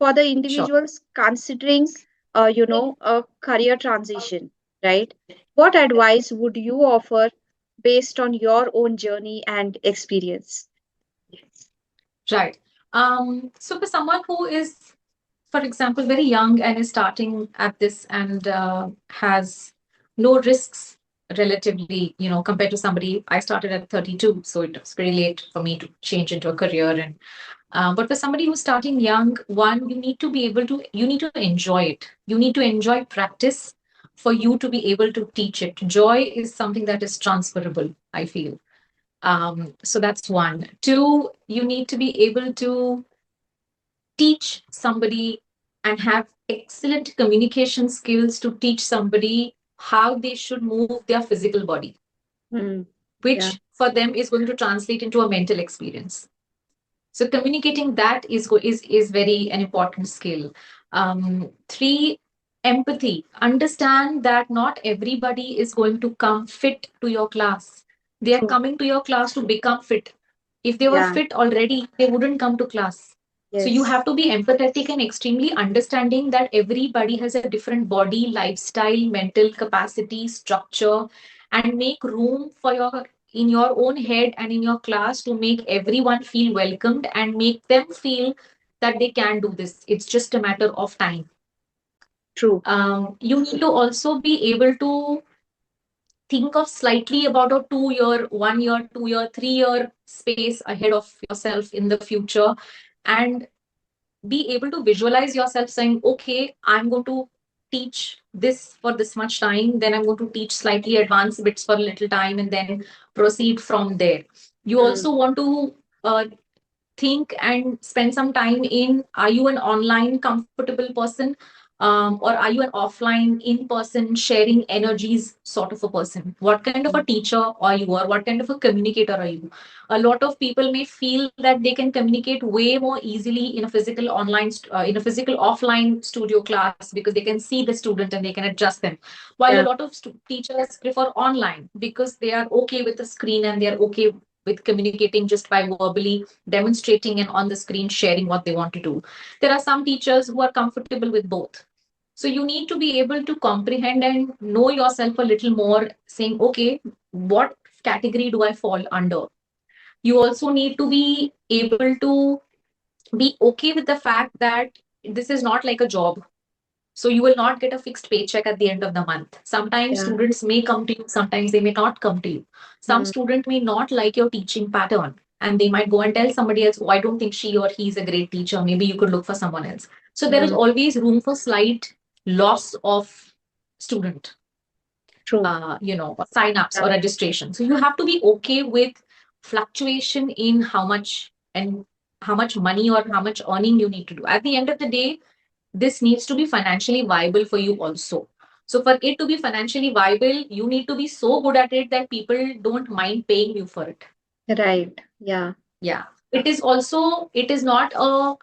for the Sure. individuals considering, a career transition, right? What advice would you offer based on your own journey and experience? Right. So for someone who is, for example, very young and is starting at this and has no risks relatively, compared to somebody, I started at 32, so it was pretty late for me to change into a career. And but for somebody who's starting young, one, you need to enjoy it. You need to enjoy practice for you to be able to teach it. Joy is something that is transferable, I feel. So that's one. Two, you need to be able to teach somebody and have excellent communication skills to teach somebody how they should move their physical body, Hmm. Yeah. which for them is going to translate into a mental experience. So communicating that is very an important skill. Three, empathy. Understand that not everybody is going to come fit to your class. They are True. coming to your class to become fit. If they were Yeah. fit already, they wouldn't come to class. So you Yes. have to be empathetic and extremely understanding that everybody has a different body, lifestyle, mental capacity, structure, and make room for your in your own head and in your class to make everyone feel welcomed and make them feel that they can do this. It's just a matter of time. True. You need to also be able to think of slightly about a 2 year, 1 year, 2 year, 3 year space ahead of yourself in the future and be able to visualize yourself saying, okay, I'm going to teach this for this much time, then I'm going to teach slightly advanced bits for a little time, and then proceed from there. You Hmm. also want to think and spend some time in, are you an online comfortable person, or are you an offline in person sharing energies sort of a person? What kind of a teacher are you, or what kind of a communicator are you? A lot of people may feel that they can communicate way more easily in a physical in a physical offline studio class because they can see the student and they can adjust them, while a Yeah. lot of teachers prefer online because they are okay with the screen and they are okay with communicating just by verbally demonstrating and on the screen sharing what they want to do. There are some teachers who are comfortable with both. So you need to be able to comprehend and know yourself a little more, saying, okay, what category do I fall under? You also need to be able to be okay with the fact that this is not like a job. So you will not get a fixed paycheck at the end of the month. Sometimes Yeah. students may come to you, sometimes they may not come to you. Some Hmm. student may not like your teaching pattern and they might go and tell somebody else, oh, I don't think she or he is a great teacher. Maybe you could look for someone else. So there is Hmm. always room for slight loss of student, True. sign ups or registration. So you have to be okay with fluctuation in how much money or how much earning you need to do. At the end of the day, this needs to be financially viable for you also. So for it to be financially viable, you need to be so good at it that people don't mind paying you for it. Right. Yeah. Yeah. It is not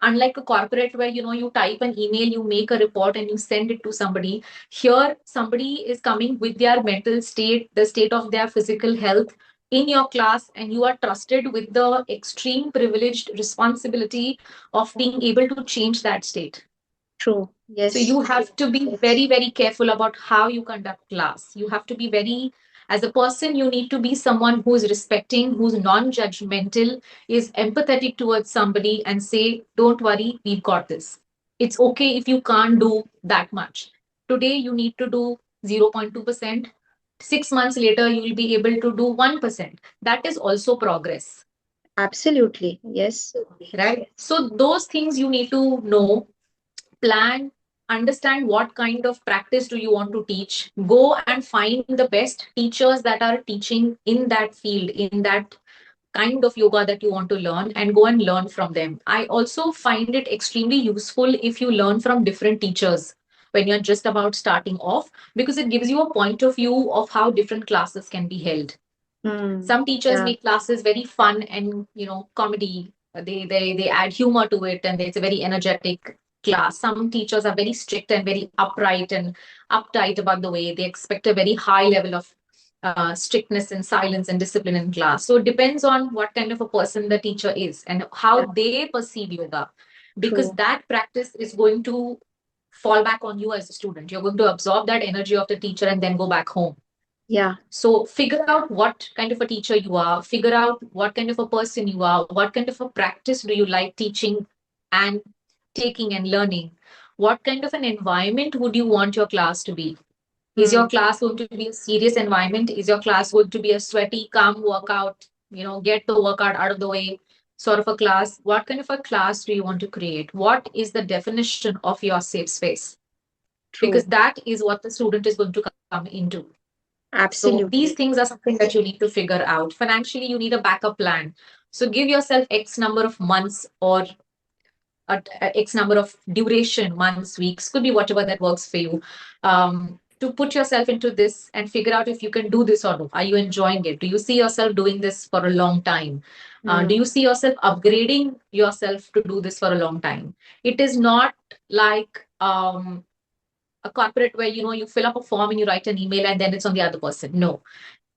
unlike a corporate where, you type an email, you make a report and you send it to somebody. Here, somebody is coming with their mental state, the state of their physical health in your class, and you are trusted with the extreme privileged responsibility of being able to change that state. True. So Yes. you have to be very, very careful about how you conduct class. You have to be very, as a person, you need to be someone who is respecting, who's non-judgmental, is empathetic towards somebody and say, don't worry, we've got this. It's okay if you can't do that much. Today, you need to do 0.2%. 6 months later, you will be able to do 1%. That is also progress, Absolutely. Yes. right? So those things you need to know, plan, understand what kind of practice do you want to teach, go and find the best teachers that are teaching in that field, in that kind of yoga that you want to learn, and go and learn from them. I also find it extremely useful if you learn from different teachers when you're just about starting off, because it gives you a point of view of how different classes can be held. Hmm. Some teachers Yeah. make classes very fun and comedy. They add humor to it, and it's a very energetic class. Some teachers are very strict and very upright and uptight about the way they expect a very high level of strictness and silence and discipline in class. So it depends on what kind of a person the teacher is and how Yeah. they perceive yoga. because True. that practice is going to fall back on you as a student. You're going to absorb that energy of the teacher and then go back home. Yeah. So figure out what kind of a teacher you are, figure out what kind of a person you are, what kind of a practice do you like teaching and taking and learning. What kind of an environment would you want your class to be? Is your Hmm. class going to be a serious environment? Is your class going to be a sweaty, calm workout, get the workout out of the way sort of a class? What kind of a class do you want to create? What is the definition of your safe space? Because True. that is what the student is going to come into. So these Absolutely. things are something that you need to figure out. Financially, you need a backup plan. So give yourself X number of months or a X number of duration, months, weeks, could be whatever that works for you, to put yourself into this and figure out if you can do this or not. Are you enjoying it? Do you see yourself doing this for a long time? Do Hmm. you see yourself upgrading yourself to do this for a long time? It is not like a corporate where you fill up a form and you write an email and then it's on the other person. No,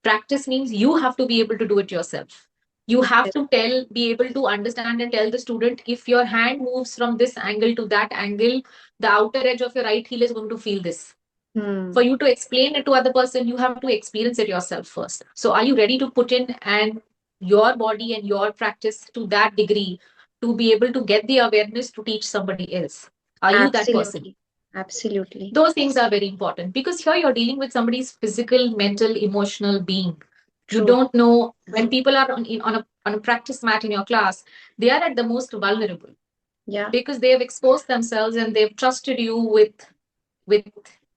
practice means you have to be able to do it yourself. You have Yes. to be able to understand and tell the student, if your hand moves from this angle to that angle, the outer edge of your right heel is going to feel this. Hmm. For you to explain it to other person, you have to experience it yourself first. So are you ready to put in and your body and your practice to that degree to be able to get the awareness to teach somebody else? Are you that person? Absolutely. Absolutely. Those things are very important because here you're dealing with somebody's physical, mental, emotional being. You True. don't know when people are on a practice mat in your class, they are at the most vulnerable Yeah. because they have exposed themselves and they've trusted you with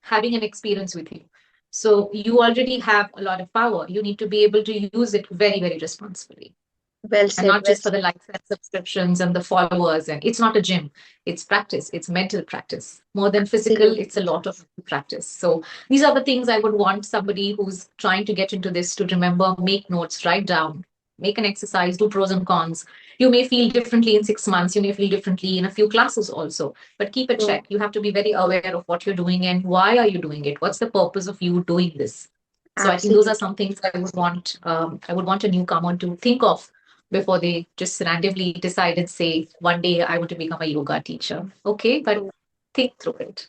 having an experience with you. So you already have a lot of power. You need to be able to use it very, very responsibly, Well and said. not Well just for the said. likes and subscriptions and the followers. And it's not a gym, it's practice, it's mental practice. More than physical, it's a Absolutely. lot of practice. So these are the things I would want somebody who's trying to get into this to remember. Make notes, write down, make an exercise, do pros and cons. You may feel differently in 6 months, you may feel differently in a few classes also, but keep a True. check. You have to be very aware of what you're doing and why are you doing it, what's the purpose of you doing this. So I think those are Absolutely. some things I would want a newcomer to think of before they just randomly decide and say, one day I want to become a yoga teacher. Okay, but True. think through it.